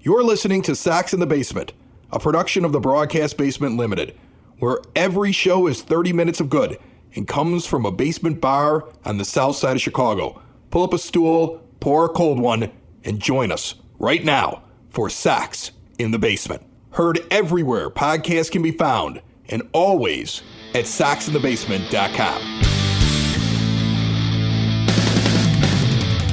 You're listening to Sox in the Basement, a production of the Broadcast Basement Limited, where every show is 30 minutes of good and comes from a basement bar on the south side of Chicago. Pull up a stool, pour a cold one, and join us right now for Sox in the Basement. Heard everywhere podcasts can be found, and always at soxinthebasement.com.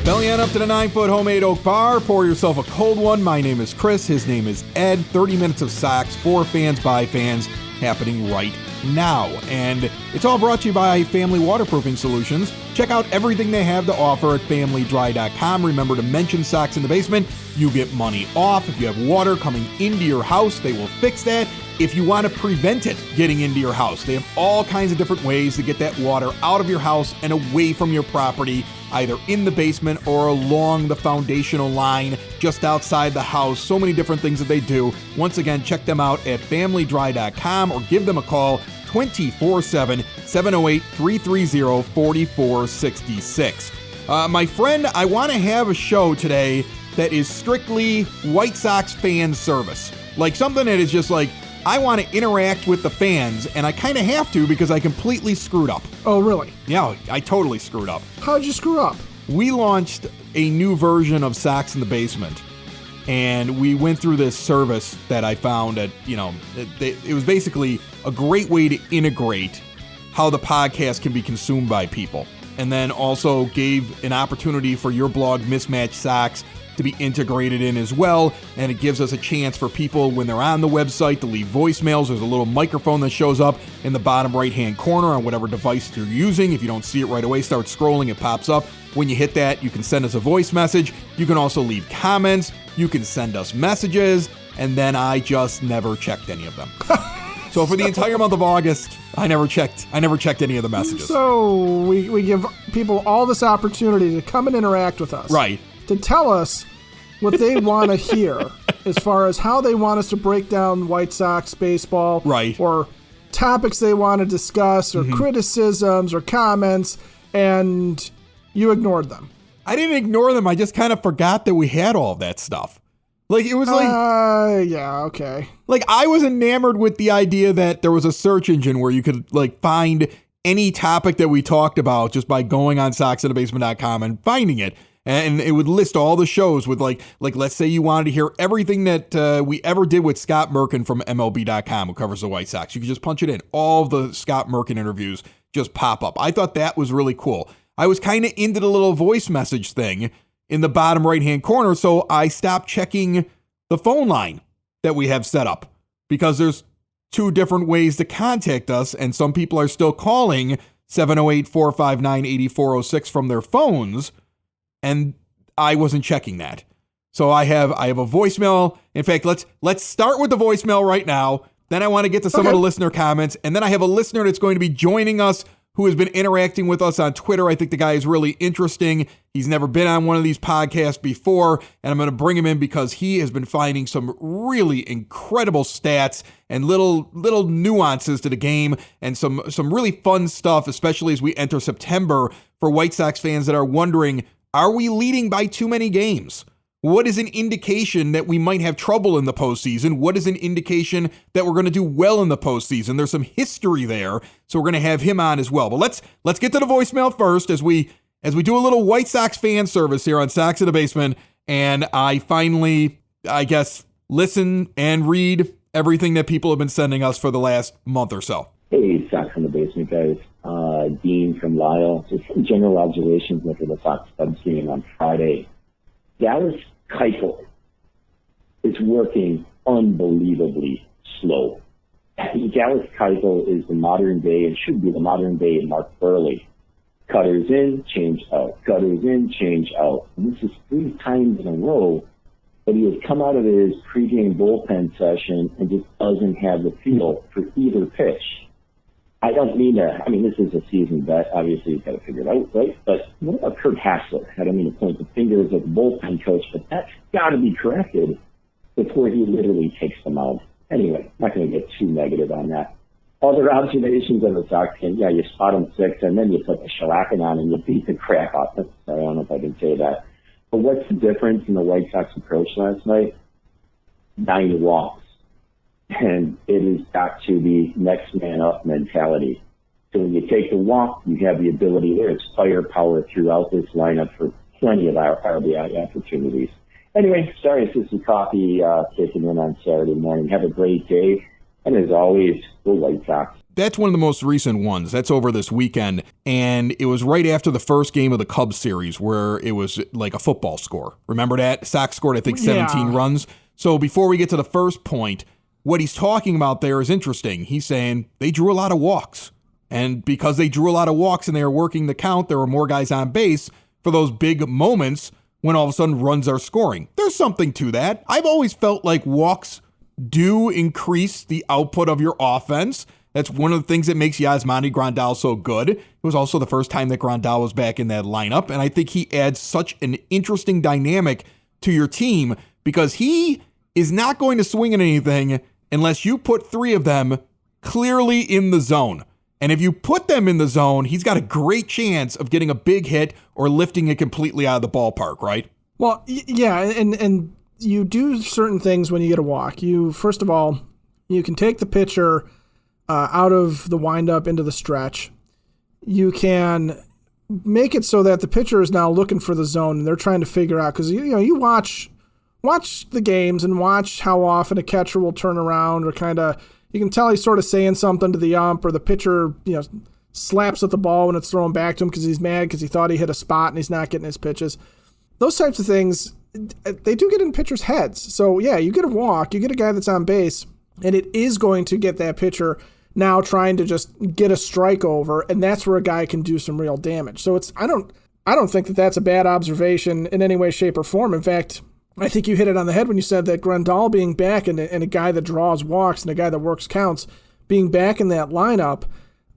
Belly on up to the 9-foot homemade oak bar. Pour yourself a cold one. My name is Chris. His name is Ed. 30 minutes of Sox for fans by fans happening right now. And it's all brought to you by Family Waterproofing Solutions. Check out everything they have to offer at familydry.com. Remember to mention Sox in the Basement. You get money off. If you have water coming into your house, they will fix that. If you want to prevent it getting into your house, they have all kinds of different ways to get that water out of your house and away from your property, either in the basement or along the foundational line just outside the house. So many different things that they do. Once again, check them out at familydry.com or give them a call 24/7, 708-330-4466. My friend, I want to have a show today that is strictly White Sox fan service. Like something that is just like, I want to interact with the fans, and I kind of have to because I completely screwed up. Oh, really? Yeah, I totally screwed up. How'd you screw up? We launched a new version of Sox in the Basement, and we went through this service that I found that, it was basically a great way to integrate how the podcast can be consumed by people. And then also gave an opportunity for your blog, Mismatched Sox, to be integrated in as well, and it gives us a chance for people when they're on the website to leave voicemails. There's a little microphone that shows up in the bottom right-hand corner on whatever device you're using. If you don't see it right away, start scrolling, it pops up. When you hit that, you can send us a voice message. You can also leave comments. You can send us messages, and then I just never checked any of them. So for the entire month of August, I never checked any of the messages. So we give people all this opportunity to come and interact with us. Right. To tell us what they want to hear as far as how they want us to break down White Sox baseball. Right. Or topics they want to discuss or criticisms or comments, and you ignored them. I didn't ignore them. I just kind of forgot that we had all of that stuff. Like, it was like... yeah, okay. Like, I was enamored with the idea that there was a search engine where you could, like, find any topic that we talked about just by going on soxinthebasement.com and finding it. And it would list all the shows with, like let's say you wanted to hear everything that we ever did with Scott Merkin from MLB.com, who covers the White Sox. You could just punch it in. All of the Scott Merkin interviews just pop up. I thought that was really cool. I was kind of into the little voice message thing in the bottom right-hand corner, so I stopped checking the phone line that we have set up because there's two different ways to contact us, and some people are still calling 708-459-8406 from their phones, and I wasn't checking that. So I have a voicemail. In fact, let's start with the voicemail right now. Then I want to get to some of the listener comments, and then I have a listener that's going to be joining us who has been interacting with us on Twitter. I think the guy is really interesting. He's never been on one of these podcasts before, and I'm going to bring him in because he has been finding some really incredible stats and little nuances to the game and some really fun stuff, especially as we enter September for White Sox fans that are wondering, are we leading by too many games? What is an indication that we might have trouble in the postseason? What is an indication that we're going to do well in the postseason? There's some history there, so we're going to have him on as well. But let's get to the voicemail first as we do a little White Sox fan service here on Sox in the Basement, and I finally, I guess, listen and read everything that people have been sending us for the last month or so. Hey, Sox in the Basement guys. Dean from Lyle. Just some general observations after the Sox Cubs game on Friday. Dallas Keuchel is working unbelievably slow. Dallas Keuchel is the modern day, and should be the modern day Mark Burley. Cutters in, change out. Cutters in, change out. And this is 3 times in a row that he has come out of his pregame bullpen session and just doesn't have the feel for either pitch. I don't mean to, this is a seasoned vet. Obviously, he's got to figure it out, right? But what about Kurt Hassler? I don't mean to point the fingers at the bullpen coach, but that's got to be corrected before he literally takes them out. Anyway, not going to get too negative on that. Other observations on the Sox game, yeah, you spot them 6, and then you put the shellacking on and you beat the crap out of them. I don't know if I can say that. But what's the difference in the White Sox approach last night? 9 walks. And it has got to be next man up mentality. So when you take the walk, you have the ability. There's firepower throughout this lineup for plenty of our RBI opportunities. Anyway, sorry, this is coffee kicking in on Saturday morning. Have a great day. And as always, go White Sox. That's one of the most recent ones. That's over this weekend. And it was right after the first game of the Cubs series where it was like a football score. Remember that? Sox scored, I think, 17 runs. So before we get to the first point, what he's talking about there is interesting. He's saying they drew a lot of walks. And because they drew a lot of walks and they were working the count, there were more guys on base for those big moments when all of a sudden runs are scoring. There's something to that. I've always felt like walks do increase the output of your offense. That's one of the things that makes Yasmani Grandal so good. It was also the first time that Grandal was back in that lineup, and I think he adds such an interesting dynamic to your team because he is not going to swing at anything unless you put 3 of them clearly in the zone. And if you put them in the zone, he's got a great chance of getting a big hit or lifting it completely out of the ballpark, right? Well, yeah, and you do certain things when you get a walk. First of all, you can take the pitcher out of the windup into the stretch. You can make it so that the pitcher is now looking for the zone and they're trying to figure out, because you watch the games and watch how often a catcher will turn around or kind of, you can tell he's sort of saying something to the ump, or the pitcher, slaps at the ball when it's thrown back to him because he's mad because he thought he hit a spot and he's not getting his pitches. Those types of things, they do get in pitchers' heads. So yeah, you get a walk, you get a guy that's on base, and it is going to get that pitcher now trying to just get a strike over, and that's where a guy can do some real damage. So I don't think that that's a bad observation in any way, shape, or form. In fact, I think you hit it on the head when you said that Grandal being back and a guy that draws walks and a guy that works counts being back in that lineup,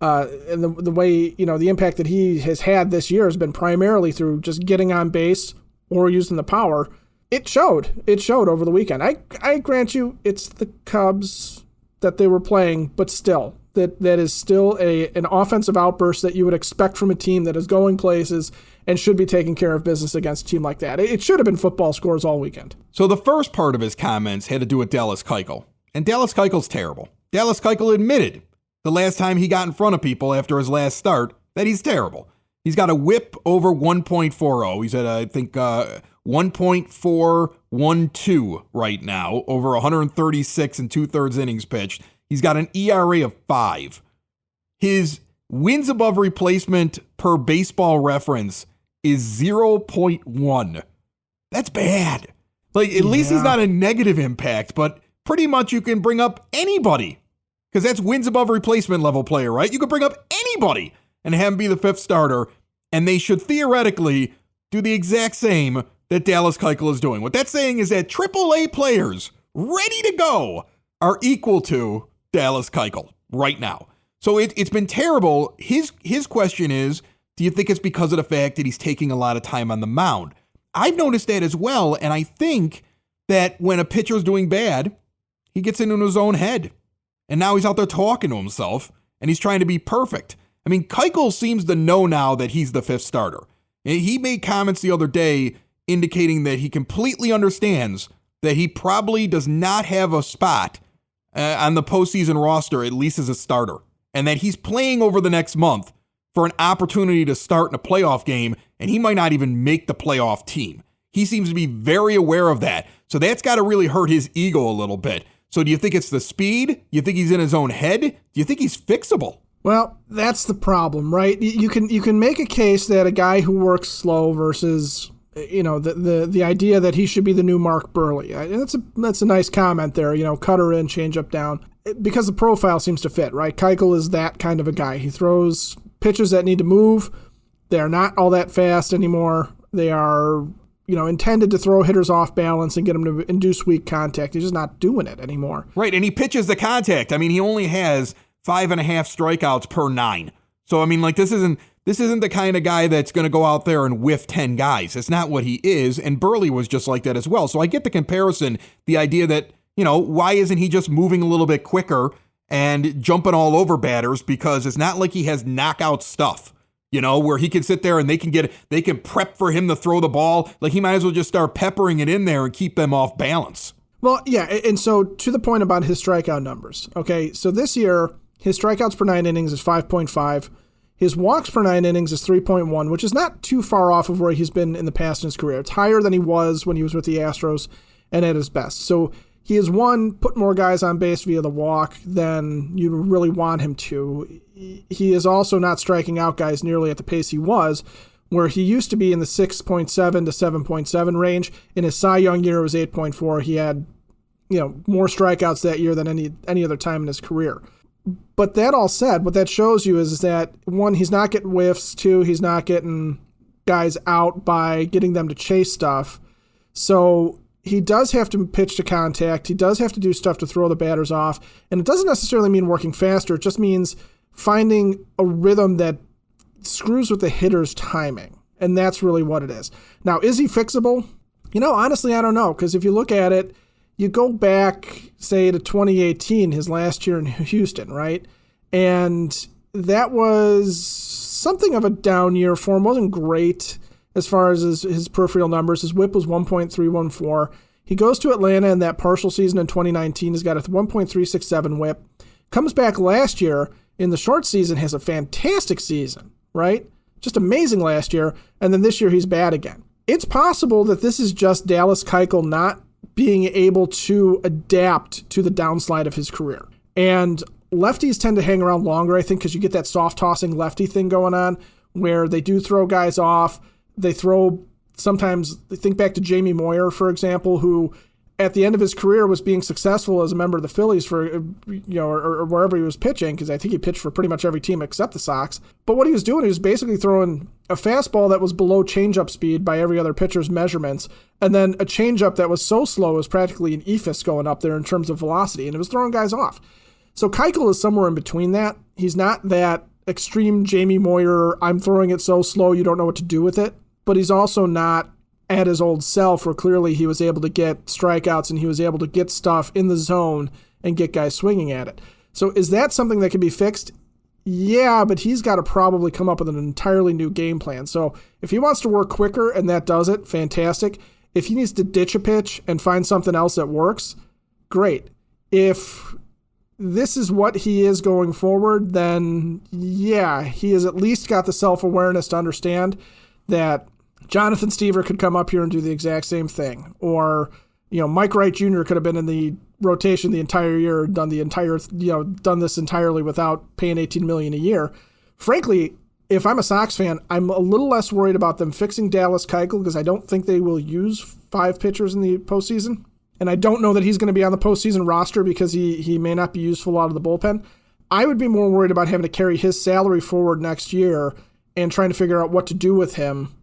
and the way, the impact that he has had this year has been primarily through just getting on base or using the power. It showed over the weekend. I grant you it's the Cubs that they were playing, but still, that is still an offensive outburst that you would expect from a team that is going places and should be taking care of business against a team like that. It should have been football scores all weekend. So the first part of his comments had to do with Dallas Keuchel. And Dallas Keuchel's terrible. Dallas Keuchel admitted the last time he got in front of people after his last start that he's terrible. He's got a whip over 1.40. He's at, I think, 1.412 right now, over 136 and 2/3 innings pitched. He's got an ERA of 5. His wins above replacement per Baseball Reference is 0.1. That's bad. Like, at least he's not a negative impact, but pretty much you can bring up anybody, because that's wins above replacement level player, right? You could bring up anybody and have him be the 5th starter, and they should theoretically do the exact same that Dallas Keuchel is doing. What that's saying is that AAA players ready to go are equal to Dallas Keuchel right now. So it's been terrible. His question is, do you think it's because of the fact that he's taking a lot of time on the mound? I've noticed that as well, and I think that when a pitcher's doing bad, he gets into his own head. And now he's out there talking to himself, and he's trying to be perfect. I mean, Keuchel seems to know now that he's the 5th starter. He made comments the other day indicating that he completely understands that he probably does not have a spot on the postseason roster, at least as a starter, and that he's playing over the next month for an opportunity to start in a playoff game, and he might not even make the playoff team. He seems to be very aware of that. So that's got to really hurt his ego a little bit. So do you think it's the speed? You think he's in his own head? Do you think he's fixable? Well, that's the problem, right? You can make a case that a guy who works slow versus, the idea that he should be the new Mark Burley. That's a nice comment there, cutter in, change up down, because the profile seems to fit, right? Keuchel is that kind of a guy. He throws pitches that need to move. They are not all that fast anymore. They are, intended to throw hitters off balance and get them to induce weak contact. He's just not doing it anymore. Right, and he pitches the contact. I mean, he only has 5.5 strikeouts per 9. So, I mean, like, this isn't the kind of guy that's going to go out there and whiff 10 guys. It's not what he is, and Burley was just like that as well. So I get the comparison, the idea that, why isn't he just moving a little bit quicker and jumping all over batters, because it's not like he has knockout stuff, where he can sit there and they can prep for him to throw the ball. Like, he might as well just start peppering it in there and keep them off balance. Well, yeah, and so to the point about his strikeout numbers. Okay, so this year his strikeouts per 9 innings is 5.5. His walks per 9 innings is 3.1, which is not too far off of where he's been in the past in his career. It's higher than he was when he was with the Astros and at his best. So he has, one, put more guys on base via the walk than you really want him to. He is also not striking out guys nearly at the pace he was, where he used to be in the 6.7 to 7.7 range. In his Cy Young year, it was 8.4. He had, more strikeouts that year than any other time in his career. But that all said, what that shows you is that, one, he's not getting whiffs. Two, he's not getting guys out by getting them to chase stuff. So he does have to pitch to contact. He does have to do stuff to throw the batters off. And it doesn't necessarily mean working faster. It just means finding a rhythm that screws with the hitter's timing. And that's really what it is. Now, is he fixable? Honestly, I don't know. Because if you look at it, you go back, say, to 2018, his last year in Houston, right? And that was something of a down year for him. Wasn't great as far as his peripheral numbers. His whip was 1.314. He goes to Atlanta in that partial season in 2019. He's got a 1.367 whip. Comes back last year in the short season, has a fantastic season, right? Just amazing last year. And then this year he's bad again. It's possible that this is just Dallas Keuchel not being able to adapt to the downslide of his career. And lefties tend to hang around longer, I think, because you get that soft tossing lefty thing going on where they do throw guys off. They throw, sometimes, think back to Jamie Moyer, for example, who at the end of his career was being successful as a member of the Phillies for, or wherever he was pitching, because I think he pitched for pretty much every team except the Sox. But what he was doing, he was basically throwing a fastball that was below changeup speed by every other pitcher's measurements, and then a changeup that was so slow it was practically an ephus going up there in terms of velocity, and it was throwing guys off. So Keuchel is somewhere in between that. He's not that extreme Jamie Moyer, I'm throwing it so slow you don't know what to do with it, but he's also not at his old self where clearly he was able to get strikeouts and he was able to get stuff in the zone and get guys swinging at it. So is that something that can be fixed? Yeah, but he's got to probably come up with an entirely new game plan. So if he wants to work quicker and that does it, fantastic. If he needs to ditch a pitch and find something else that works, great. If this is what he is going forward, then yeah, he has at least got the self-awareness to understand that Jonathan Stever could come up here and do the exact same thing. Or, Mike Wright Jr. could have been in the rotation the entire year, done this entirely without paying $18 million a year. Frankly, if I'm a Sox fan, I'm a little less worried about them fixing Dallas Keuchel because I don't think they will use 5 pitchers in the postseason. And I don't know that he's going to be on the postseason roster because he may not be useful out of the bullpen. I would be more worried about having to carry his salary forward next year and trying to figure out what to do with him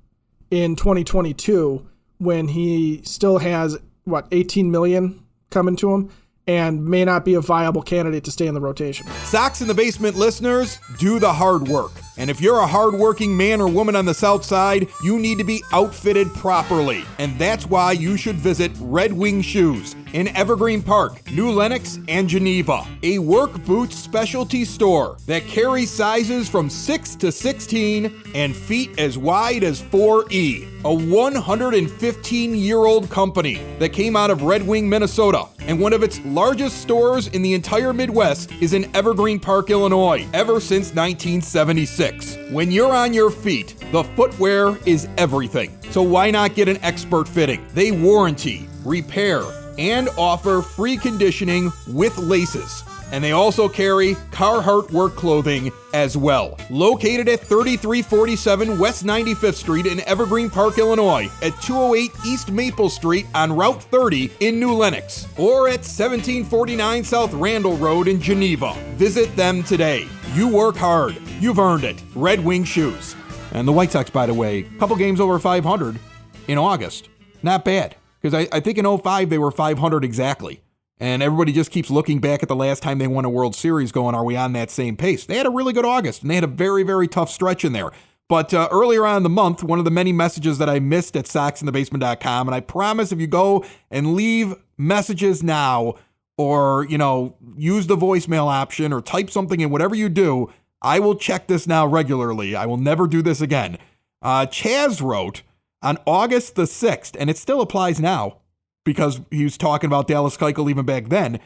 in 2022 when he still has, $18 million coming to him and may not be a viable candidate to stay in the rotation. Sox in the Basement listeners, do the hard work. And if you're a hardworking man or woman on the South Side, you need to be outfitted properly. And that's why you should visit Red Wing Shoes in Evergreen Park, New Lenox, and Geneva. A work boots specialty store that carries sizes from 6 to 16 and feet as wide as 4E. A 115-year-old company that came out of Red Wing, Minnesota. And one of its largest stores in the entire Midwest is in Evergreen Park, Illinois, ever since 1976. When you're on your feet, the footwear is everything. So why not get an expert fitting? They warranty, repair, and offer free conditioning with laces. And they also carry Carhartt work clothing as well. Located at 3347 West 95th Street in Evergreen Park, Illinois, at 208 East Maple Street on Route 30 in New Lenox, or at 1749 South Randall Road in Geneva. Visit them today. You work hard. You've earned it. Red Wing Shoes. And the White Sox, by the way, a couple games over 500 in August. Not bad. Because I think in 05 they were 500 exactly. And everybody just keeps looking back at the last time they won a World Series going, are we on that same pace? They had a really good August, and they had a very, very tough stretch in there. But earlier on in the month, one of the many messages that I missed at soxinthebasement.com, and I promise if you go and leave messages now or, use the voicemail option or type something in, whatever you do, I will check this now regularly. I will never do this again. Chaz wrote on August the 6th, and it still applies now, because he was talking about Dallas Keuchel even back then.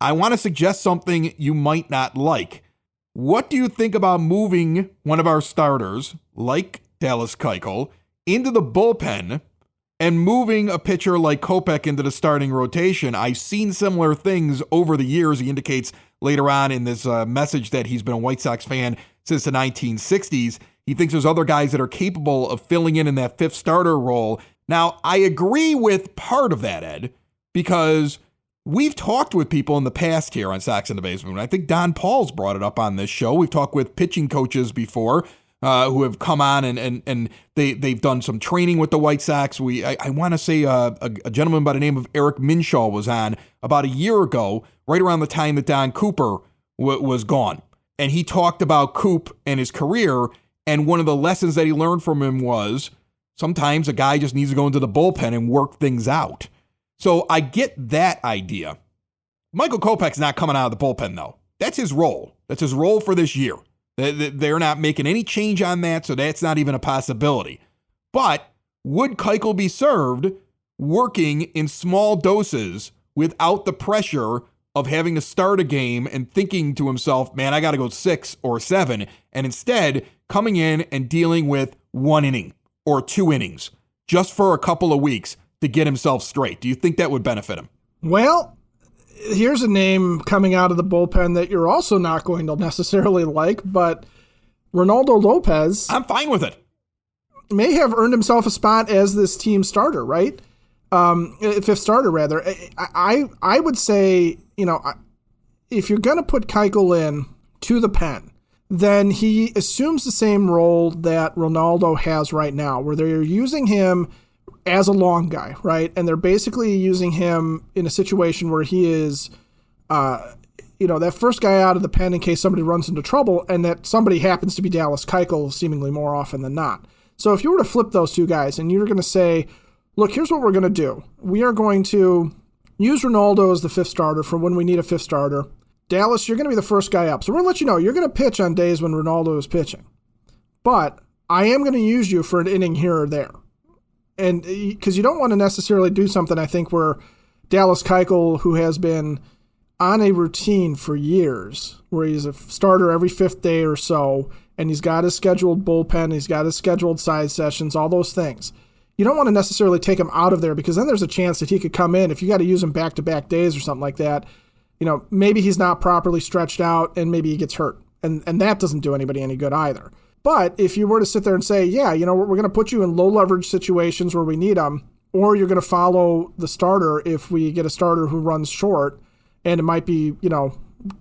I want to suggest something you might not like. What do you think about moving one of our starters, like Dallas Keuchel, into the bullpen and moving a pitcher like Kopech into the starting rotation? I've seen similar things over the years. He indicates later on in this message that he's been a White Sox fan since the 1960s. He thinks there's other guys that are capable of filling in that fifth starter role. Now, I agree with part of that, Ed, because we've talked with people in the past here on Sox in the Basement. I think Don Paul's brought it up on this show. We've talked with pitching coaches before who have come on and they've done some training with the White Sox. I want to say a gentleman by the name of Eric Minshaw was on about a year ago, right around the time that Don Cooper was gone. And he talked about Coop and his career, and one of the lessons that he learned from him was sometimes a guy just needs to go into the bullpen and work things out. So I get that idea. Michael Kopech's not coming out of the bullpen, though. That's his role. That's his role for this year. They're not making any change on that, so that's not even a possibility. But would Keuchel be served working in small doses without the pressure of having to start a game and thinking to himself, man, I got to go 6 or 7, and instead coming in and dealing with 1 inning or 2 innings just for a couple of weeks to get himself straight? Do you think that would benefit him? Well, here's a name coming out of the bullpen that you're also not going to necessarily like, but Ronaldo Lopez. I'm fine with it. May have earned himself a spot as this team starter, right? Fifth starter, rather. I would say, if you're going to put Keuchel in to the pen, then he assumes the same role that Ronaldo has right now, where they're using him as a long guy, right? And they're basically using him in a situation where he is, that first guy out of the pen in case somebody runs into trouble, and that somebody happens to be Dallas Keuchel seemingly more often than not. So if you were to flip those two guys and you're going to say, look, here's what we're going to do. We are going to use Ronaldo as the fifth starter for when we need a fifth starter. Dallas, you're going to be the first guy up. So we're going to let you know you're going to pitch on days when Ronaldo is pitching. But I am going to use you for an inning here or there. And because you don't want to necessarily do something, I think, where Dallas Keuchel, who has been on a routine for years, where he's a starter every fifth day or so, and he's got his scheduled bullpen, he's got his scheduled side sessions, all those things. You don't want to necessarily take him out of there, because then there's a chance that he could come in. If you got to use him back-to-back days or something like that, maybe he's not properly stretched out and maybe he gets hurt. And that doesn't do anybody any good either. But if you were to sit there and say, yeah, we're going to put you in low leverage situations where we need them, or you're going to follow the starter if we get a starter who runs short, and it might be,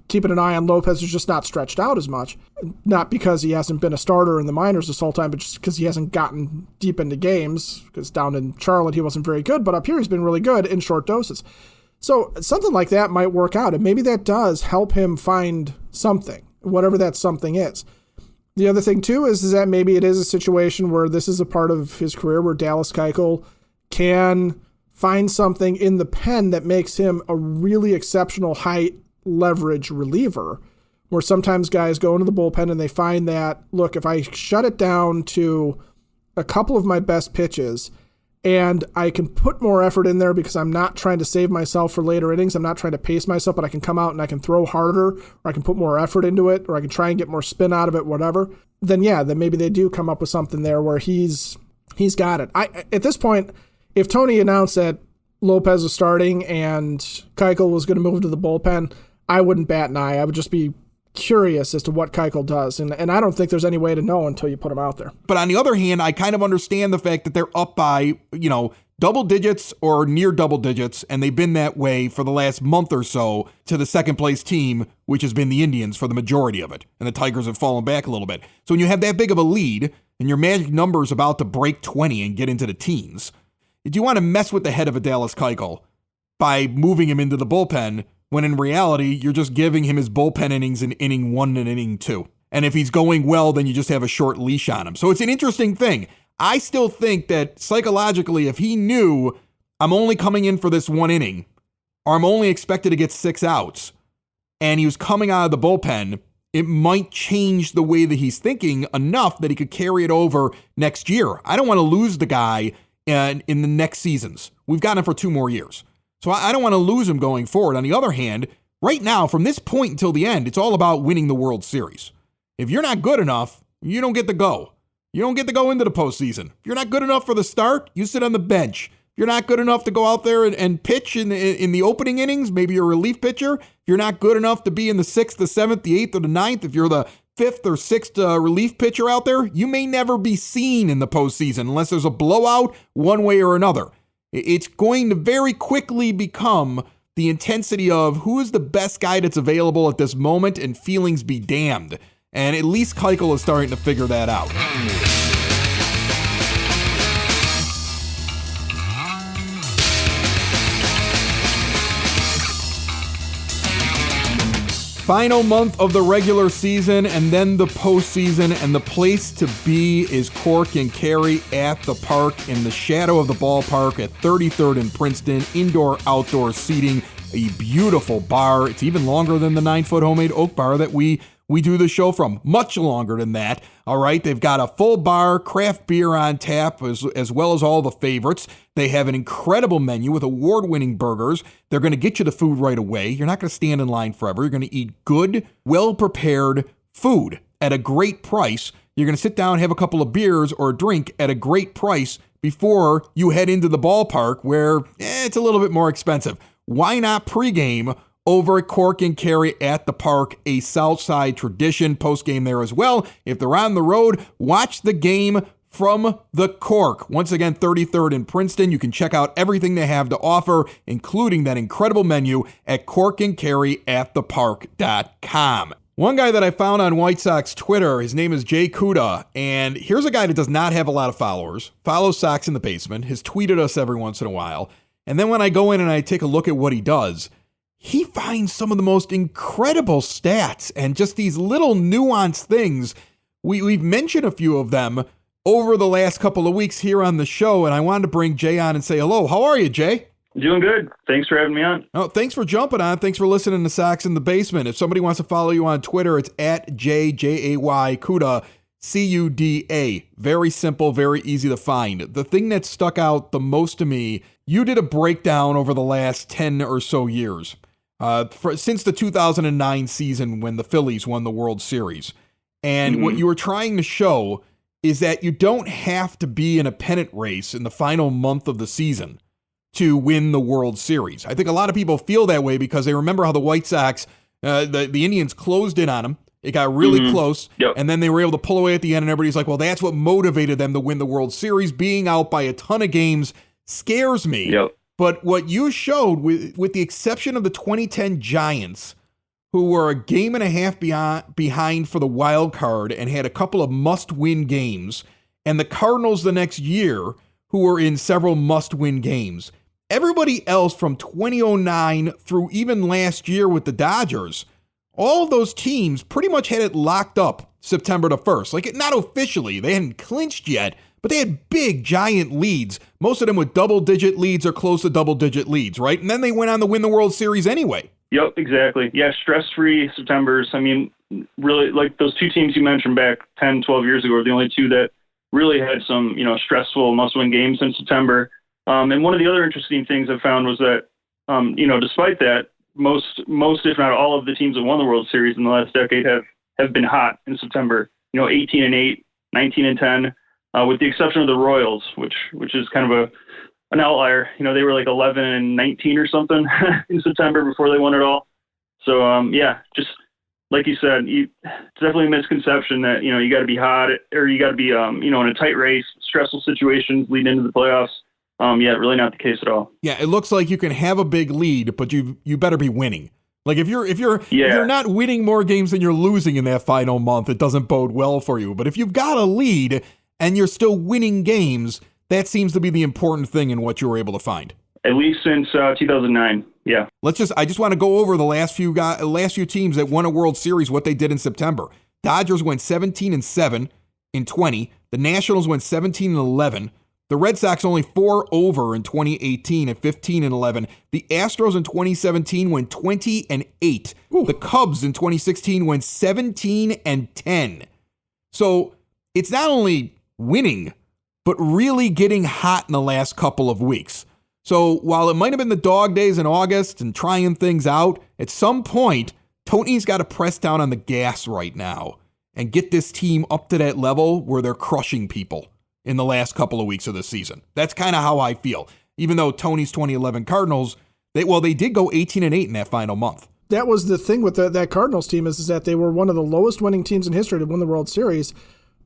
keeping an eye on Lopez, who's just not stretched out as much, not because he hasn't been a starter in the minors this whole time, but just because he hasn't gotten deep into games, because down in Charlotte he wasn't very good, but up here he's been really good in short doses. So something like that might work out, and maybe that does help him find something, whatever that something is. The other thing, too, is that maybe it is a situation where this is a part of his career where Dallas Keuchel can find something in the pen that makes him a really exceptional high leverage reliever, where sometimes guys go into the bullpen and they find that, look, if I shut it down to a couple of my best pitches and I can put more effort in there because I'm not trying to save myself for later innings, I'm not trying to pace myself, but I can come out and I can throw harder, or I can put more effort into it, or I can try and get more spin out of it, whatever, then maybe they do come up with something there where he's got it. At this point, if Tony announced that Lopez was starting and Keuchel was going to move to the bullpen, I wouldn't bat an eye. I would just be curious as to what Keuchel does. And I don't think there's any way to know until you put him out there. But on the other hand, I kind of understand the fact that they're up by, double digits or near double digits, and they've been that way for the last month or so to the second place team, which has been the Indians for the majority of it. And the Tigers have fallen back a little bit. So when you have that big of a lead and your magic number is about to break 20 and get into the teens, do you want to mess with the head of a Dallas Keuchel by moving him into the bullpen when in reality, you're just giving him his bullpen innings in inning 1 and inning 2. And if he's going well, then you just have a short leash on him. So it's an interesting thing. I still think that psychologically, if he knew I'm only coming in for this 1 inning, or I'm only expected to get 6 outs, and he was coming out of the bullpen, it might change the way that he's thinking enough that he could carry it over next year. I don't want to lose the guy in the next seasons. We've got him for 2 more years. So I don't want to lose him going forward. On the other hand, right now, from this point until the end, it's all about winning the World Series. If you're not good enough, you don't get to go. You don't get to go into the postseason. If you're not good enough for the start, you sit on the bench. If you're not good enough to go out there and pitch in the opening innings, maybe you're a relief pitcher. If you're not good enough to be in the 6th, the 7th, the 8th, or the 9th, if you're the 5th or 6th relief pitcher out there, you may never be seen in the postseason unless there's a blowout one way or another. It's going to very quickly become the intensity of who is the best guy that's available at this moment, and feelings be damned. And at least Keuchel is starting to figure that out. Final month of the regular season and then the postseason, and the place to be is Cork and Kerry at the park in the shadow of the ballpark at 33rd and Princeton. Indoor-outdoor seating, a beautiful bar. It's even longer than the 9-foot homemade oak bar that we do the show from. Much longer than that. All right, they've got a full bar, craft beer on tap, as well as all the favorites. They have an incredible menu with award-winning burgers. They're going to get you the food right away. You're not going to stand in line forever. You're going to eat good, well-prepared food at a great price. You're going to sit down, have a couple of beers or a drink at a great price before you head into the ballpark, where it's a little bit more expensive. Why not pregame over at Cork and Kerry at the park, a Southside tradition, postgame there as well. If they're on the road, watch the game from the Cork. Once again, 33rd in Princeton. You can check out everything they have to offer, including that incredible menu at corkandkerryatthepark.com. One guy that I found on White Sox Twitter, his name is Jay Kuda, and here's a guy that does not have a lot of followers, follows Sox in the Basement, has tweeted us every once in a while, and then when I go in and I take a look at what he does, he finds some of the most incredible stats and just these little nuanced things. We've mentioned a few of them over the last couple of weeks here on the show, and I wanted to bring Jay on and say hello. How are you, Jay? Doing good. Thanks for having me on. Oh, thanks for jumping on. Thanks for listening to Sox in the Basement. If somebody wants to follow you on Twitter, it's at JAY Kuda, CUDA. Very simple, very easy to find. The thing that stuck out the most to me, you did a breakdown over the last 10 or so years. Since the 2009 season when the Phillies won the World Series. And what you were trying to show is that you don't have to be in a pennant race in the final month of the season to win the World Series. I think a lot of people feel that way because they remember how the White Sox, the Indians closed in on them. It got really close, and then they were able to pull away at the end, and everybody's like, well, that's what motivated them to win the World Series. Being out by a ton of games scares me. But what you showed, with the exception of the 2010 Giants, who were a game and a half behind for the wild card and had a couple of must-win games, and the Cardinals the next year, who were in several must-win games, everybody else from 2009 through even last year with the Dodgers, all of those teams pretty much had it locked up September the 1st. Like, not officially. They hadn't clinched yet, but they had big, giant leads, most of them with double-digit leads or close to double-digit leads, right? And then they went on to win the World Series anyway. Yep, exactly. Yeah, stress-free Septembers. I mean, really, like those two teams you mentioned back 10, 12 years ago were the only two that really had some, stressful must-win games in September. And one of the other interesting things I found was that, despite that, most, if not all of the teams that won the World Series in the last decade have been hot in September. 18-8, 19-10. With the exception of the Royals, which is kind of an outlier. They were like 11-19 or something in September before they won it all. So, just like you said, it's definitely a misconception that, you got to be hot or you got to be, in a tight race, stressful situations leading into the playoffs. Really not the case at all. Yeah, it looks like you can have a big lead, but you better be winning. Like if you're not winning more games than you're losing in that final month, it doesn't bode well for you. But if you've got a lead and you're still winning games, that seems to be the important thing in what you were able to find. At least since 2009. Yeah. I just want to go over the last few teams that won a World Series, what they did in September. Dodgers went 17-7 in 20. The Nationals went 17-11. The Red Sox only 4 over in 2018 at 15-11. The Astros in 2017 went 20-8. The Cubs in 2016 went 17-10. So it's not only winning, but really getting hot in the last couple of weeks. So while it might have been the dog days in August and trying things out, at some point, Tony's got to press down on the gas right now and get this team up to that level where they're crushing people in the last couple of weeks of the season. That's kind of how I feel. Even though Tony's 2011 Cardinals, they did go 18-8 in that final month. That was the thing with that Cardinals team is that they were one of the lowest winning teams in history to win the World Series,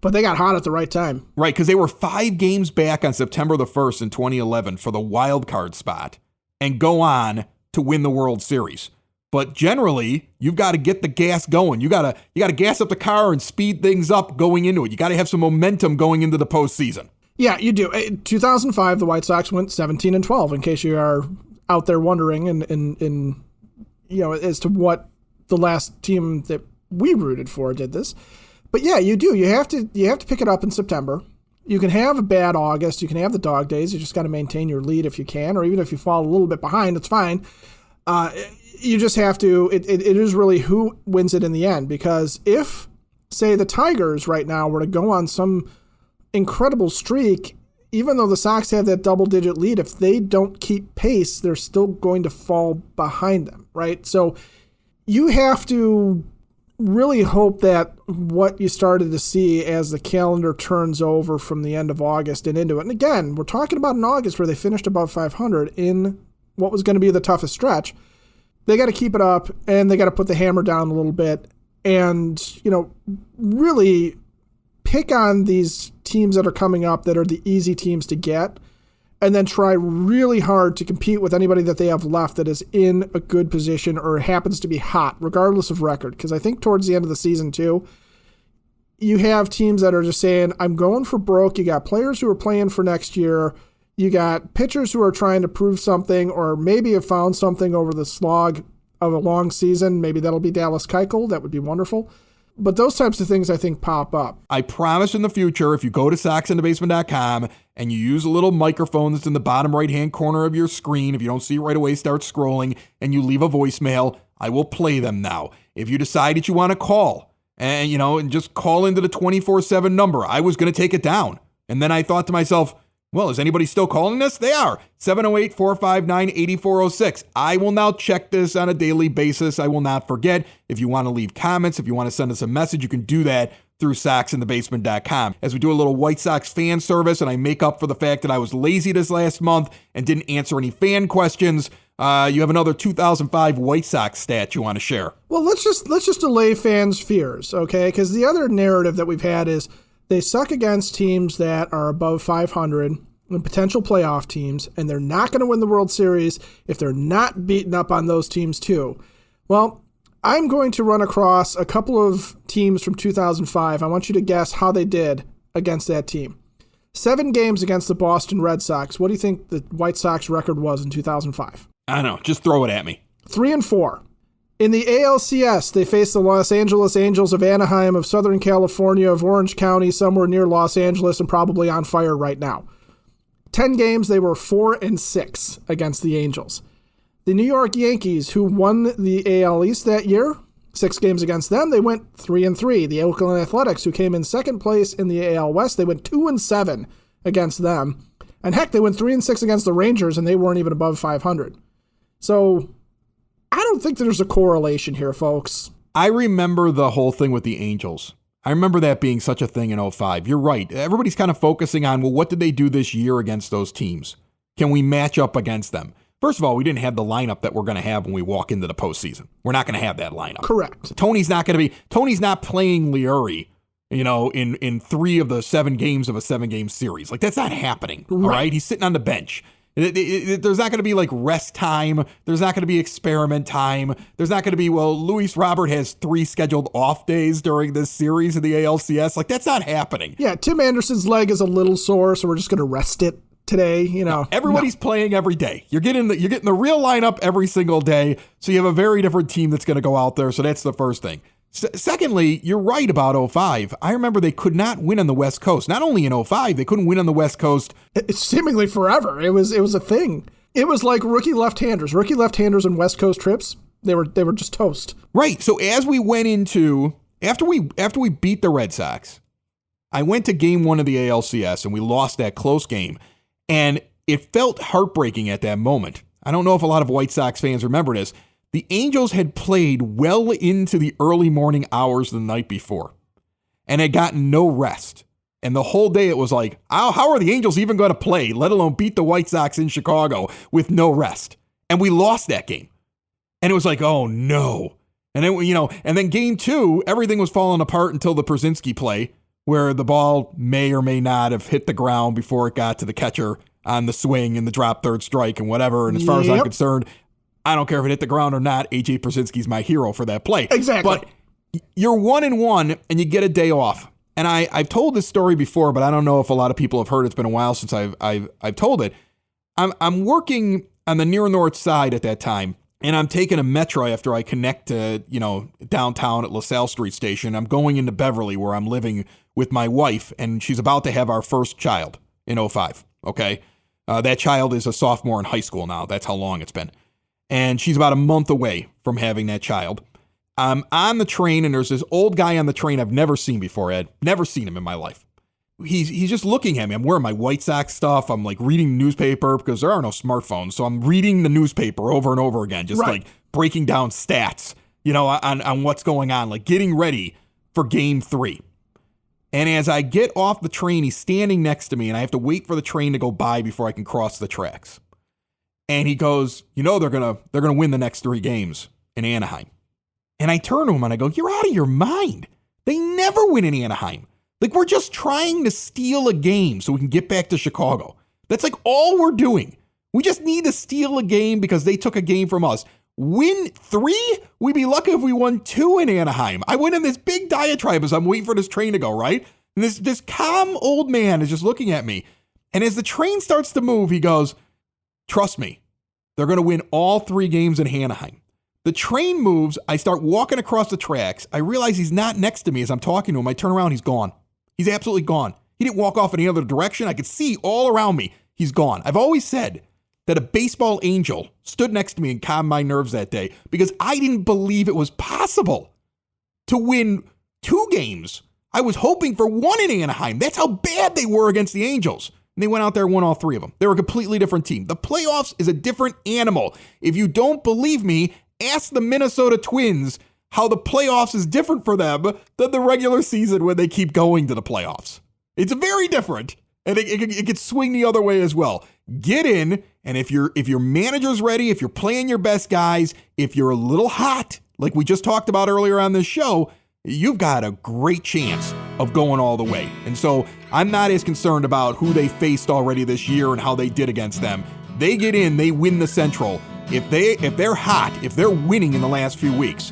but they got hot at the right time. Right, because they were 5 games back on September the 1st in 2011 for the wild card spot and go on to win the World Series. But generally, you've got to get the gas going. You got to gas up the car and speed things up going into it. You got to have some momentum going into the postseason. Yeah, you do. 2005, the White Sox went 17-12. In case you are out there wondering, and as to what the last team that we rooted for did this. But yeah, you do. You have to pick it up in September. You can have a bad August. You can have the dog days. You just got to maintain your lead if you can, or even if you fall a little bit behind, it's fine. You just have to. It is really who wins it in the end. Because if, say, the Tigers right now were to go on some incredible streak, even though the Sox have that double-digit lead, if they don't keep pace, they're still going to fall behind them, right? So you have to really hope that what you started to see as the calendar turns over from the end of August and into it. And again, we're talking about in August where they finished above 500 in what was going to be the toughest stretch. They got to keep it up, and they got to put the hammer down a little bit and, really pick on these teams that are coming up that are the easy teams to get, and then try really hard to compete with anybody that they have left that is in a good position or happens to be hot, regardless of record. Because I think towards the end of the season, too, you have teams that are just saying, I'm going for broke. You got players who are playing for next year. You got pitchers who are trying to prove something or maybe have found something over the slog of a long season. Maybe that'll be Dallas Keuchel. That would be wonderful. But those types of things, I think, pop up. I promise in the future, if you go to soxinthebasement.com and you use a little microphone that's in the bottom right-hand corner of your screen, if you don't see it right away, start scrolling, and you leave a voicemail, I will play them now. If you decide that you want to call, and just call into the 24/7 number, I was going to take it down. And then I thought to myself, well, is anybody still calling this? They are. 708-459-8406. I will now check this on a daily basis. I will not forget. If you want to leave comments, if you want to send us a message, you can do that through soxinthebasement.com. As we do a little White Sox fan service, and I make up for the fact that I was lazy this last month and didn't answer any fan questions, you have another 2005 White Sox stat you want to share. Well, let's just allay fans' fears, okay? Because the other narrative that we've had is they suck against teams that are above 500 and potential playoff teams, and they're not going to win the World Series if they're not beating up on those teams too. Well, I'm going to run across a couple of teams from 2005. I want you to guess how they did against that team. 7 games against the Boston Red Sox. What do you think the White Sox record was in 2005? I don't know. Just throw it at me. 3-4. In the ALCS, they faced the Los Angeles Angels of Anaheim, of Southern California, of Orange County, somewhere near Los Angeles, and probably on fire right now. 10 games, they were 4-6 against the Angels. The New York Yankees, who won the AL East that year, 6 games against them, they went 3-3. The Oakland Athletics, who came in second place in the AL West, they went 2-7 against them. And heck, they went 3-6 against the Rangers, and they weren't even above 500. So I don't think there's a correlation here, folks. I remember the whole thing with the Angels. I remember that being such a thing in 05. You're right. Everybody's kind of focusing on, well, what did they do this year against those teams? Can we match up against them? First of all, we didn't have the lineup that we're going to have when we walk into the postseason. We're not going to have that lineup. Correct. Tony's not playing Liuri, in 3 of the 7 games of a 7-game series. Like, that's not happening. Right. All right. He's sitting on the bench. There's not going to be like rest time. There's not going to be experiment time. There's not going to be, Luis Robert has 3 scheduled off days during this series of the ALCS. Like, that's not happening. Yeah, Tim Anderson's leg is a little sore, so we're just going to rest it today. Everybody's playing every day. You're getting the real lineup every single day. So you have a very different team that's going to go out there. So that's the first thing. Secondly, you're right about 05. I remember they could not win on the West Coast. Not only in 05, they couldn't win on the West Coast. It's seemingly forever. It was a thing. It was like rookie left-handers. Rookie left-handers and West Coast trips, they were just toast. Right. So as we went into, after we beat the Red Sox, I went to game 1 of the ALCS and we lost that close game. And it felt heartbreaking at that moment. I don't know if a lot of White Sox fans remember this. The Angels had played well into the early morning hours the night before and had gotten no rest. And the whole day it was like, how are the Angels even going to play, let alone beat the White Sox in Chicago with no rest? And we lost that game. And it was like, oh no. And then, and then game 2, everything was falling apart until the Przinsky play, where the ball may or may not have hit the ground before it got to the catcher on the swing and the drop third strike and whatever. And as far as I'm concerned, I don't care if it hit the ground or not. AJ Przinsky's my hero for that play. Exactly. But you're 1-1 and you get a day off. And I've told this story before, but I don't know if a lot of people have heard it. It's been a while since I've told it. I'm working on the near north side at that time, and I'm taking a metro after I connect to, downtown at LaSalle Street Station. I'm going into Beverly where I'm living with my wife, and she's about to have our first child in 2005. Okay. That child is a sophomore in high school now. That's how long it's been. And she's about a month away from having that child. I'm on the train, and there's this old guy on the train I've never seen before, Ed. Never seen him in my life. He's just looking at me. I'm wearing my White Sox stuff. I'm like reading the newspaper because there are no smartphones. So I'm reading the newspaper over and over again, just like breaking down stats, on what's going on, like getting ready for game 3. And as I get off the train, he's standing next to me, and I have to wait for the train to go by before I can cross the tracks. And he goes, they're gonna win the next 3 games in Anaheim. And I turn to him and I go, you're out of your mind. They never win in Anaheim. Like, we're just trying to steal a game so we can get back to Chicago. That's like all we're doing. We just need to steal a game because they took a game from us. Win 3? We'd be lucky if we won 2 in Anaheim. I went in this big diatribe as I'm waiting for this train to go, right? And this calm old man is just looking at me. And as the train starts to move, he goes, trust me, they're going to win all 3 games in Anaheim. The train moves. I start walking across the tracks. I realize he's not next to me as I'm talking to him. I turn around. He's gone. He's absolutely gone. He didn't walk off any other direction. I could see all around me. He's gone. I've always said that a baseball angel stood next to me and calmed my nerves that day because I didn't believe it was possible to win 2 games. I was hoping for 1 in Anaheim. That's how bad they were against the Angels. And they went out there and won all 3 of them. They were a completely different team. The playoffs is a different animal. If you don't believe me, ask the Minnesota Twins how the playoffs is different for them than the regular season when they keep going to the playoffs. It's very different, and it could swing the other way as well. Get in, and if your manager's ready, if you're playing your best guys, if you're a little hot, like we just talked about earlier on this show, you've got a great chance of going all the way. And so I'm not as concerned about who they faced already this year and how they did against them. They get in, they win the Central. If they're hot, if they're winning in the last few weeks,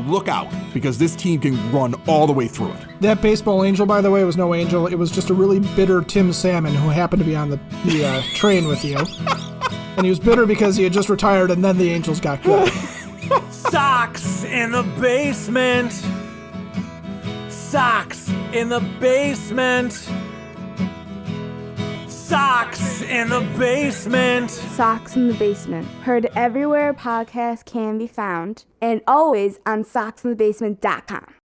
look out, because this team can run all the way through it. That baseball angel, by the way, was no angel. It was just a really bitter Tim Salmon who happened to be on the train with you. And he was bitter because he had just retired and then the Angels got good. Sox in the basement. Sox in the basement. Sox in the basement. Sox in the Basement. Heard everywhere podcasts can be found and always on soxinthebasement.com.